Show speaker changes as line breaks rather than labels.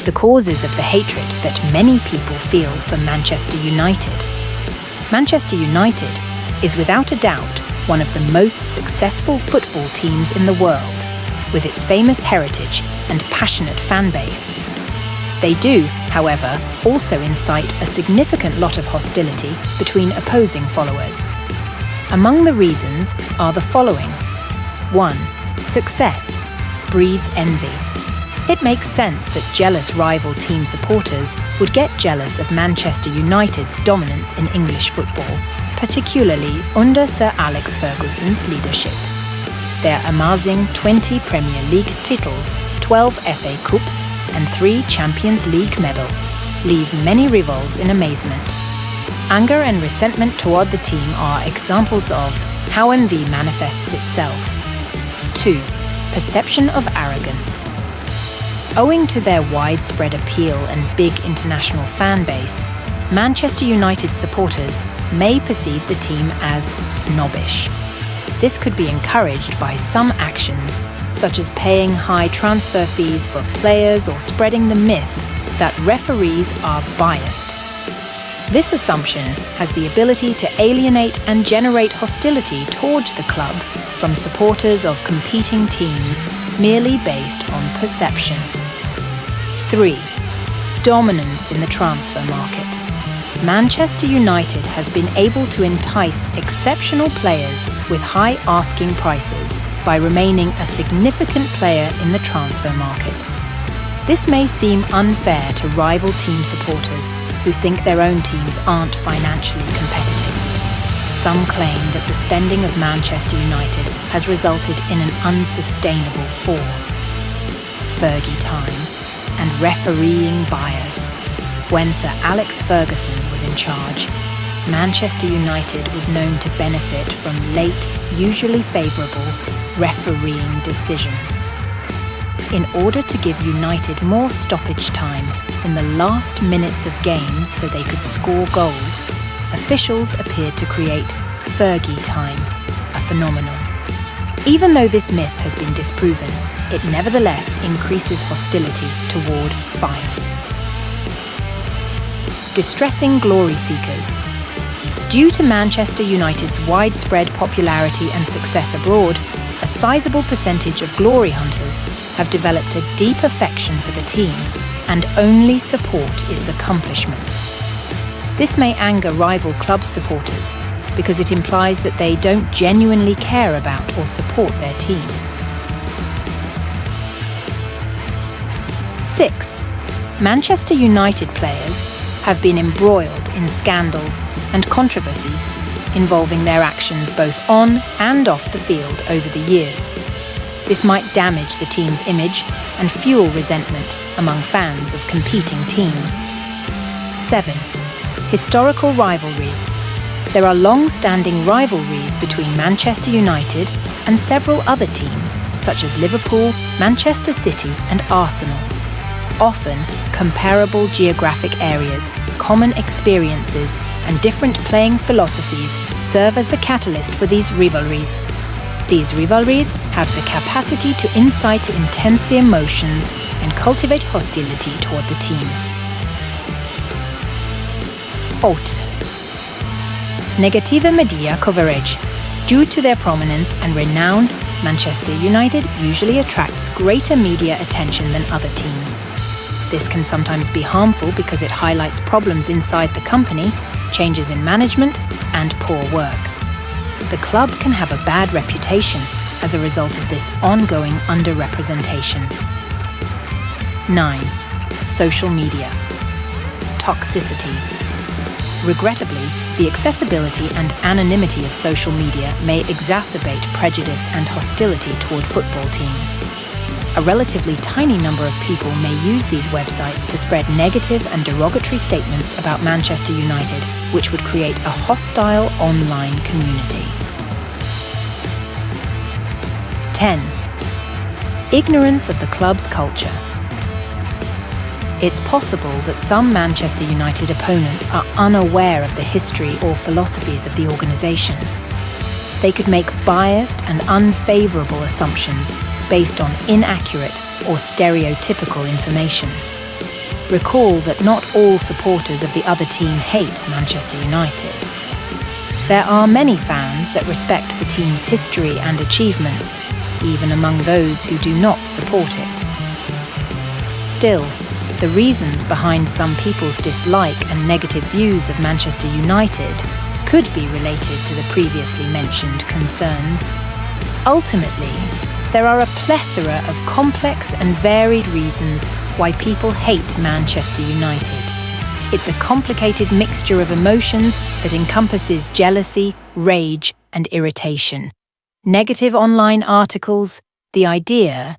the causes of the hatred that many people feel for Manchester United. Manchester United is without a doubt one of the most successful football teams in the world, with its famous heritage and passionate fan base. They do, however, also incite a significant lot of hostility between opposing followers. Among the reasons are the following. 1. Success breeds envy. It makes sense that jealous rival team supporters would get jealous of Manchester United's dominance in English football, particularly under Sir Alex Ferguson's leadership. Their amazing 20 Premier League titles, 12 FA Cups, and 3 Champions League medals leave many rivals in amazement. Anger and resentment toward the team are examples of how envy manifests itself. 2. Perception of arrogance. Owing to their widespread appeal and big international fan base, Manchester United supporters may perceive the team as snobbish. This could be encouraged by some actions, such as paying high transfer fees for players or spreading the myth that referees are biased. This assumption has the ability to alienate and generate hostility towards the club from supporters of competing teams merely based on perception. 3. Dominance in the transfer market. Manchester United has been able to entice exceptional players with high asking prices by remaining a significant player in the transfer market. This may seem unfair to rival team supporters who think their own teams aren't financially competitive. Some claim that the spending of Manchester United has resulted in an unsustainable fall. Fergie time and refereeing bias. When Sir Alex Ferguson was in charge, Manchester United was known to benefit from late, usually favourable, refereeing decisions. In order to give United more stoppage time in the last minutes of games so they could score goals, officials appeared to create Fergie time, a phenomenon. Even though this myth has been disproven, it nevertheless increases hostility toward 5. Distressing glory seekers. Due to Manchester United's widespread popularity and success abroad, a sizable percentage of glory hunters have developed a deep affection for the team and only support its accomplishments. This may anger rival club supporters because it implies that they don't genuinely care about or support their team. 6. Manchester United players have been embroiled in scandals and controversies involving their actions both on and off the field over the years. This might damage the team's image and fuel resentment among fans of competing teams. 7. Historical rivalries. There are long-standing rivalries between Manchester United and several other teams, such as Liverpool, Manchester City, and Arsenal. Often, comparable geographic areas, common experiences, and different playing philosophies serve as the catalyst for these rivalries. These rivalries have the capacity to incite intense emotions and cultivate hostility toward the team. 8. Negative media coverage. Due to their prominence and renown, Manchester United usually attracts greater media attention than other teams. This can sometimes be harmful because it highlights problems inside the company, changes in management, and poor work. The club can have a bad reputation as a result of this ongoing underrepresentation. 9. Social media. Toxicity. Regrettably, the accessibility and anonymity of social media may exacerbate prejudice and hostility toward football teams. A relatively tiny number of people may use these websites to spread negative and derogatory statements about Manchester United, which would create a hostile online community. 10. Ignorance of the club's culture. It's possible that some Manchester United opponents are unaware of the history or philosophies of the organisation. They could make biased and unfavourable assumptions based on inaccurate or stereotypical information. recall that not all supporters of the other team hate Manchester United. There are many fans that respect the team's history and achievements, even among those who do not support it. Still, the reasons behind some people's dislike and negative views of Manchester United could be related to the previously mentioned concerns. Ultimately, there are a plethora of complex and varied reasons why people hate Manchester United. It's a complicated mixture of emotions that encompasses jealousy, rage, and irritation. Negative online articles, the idea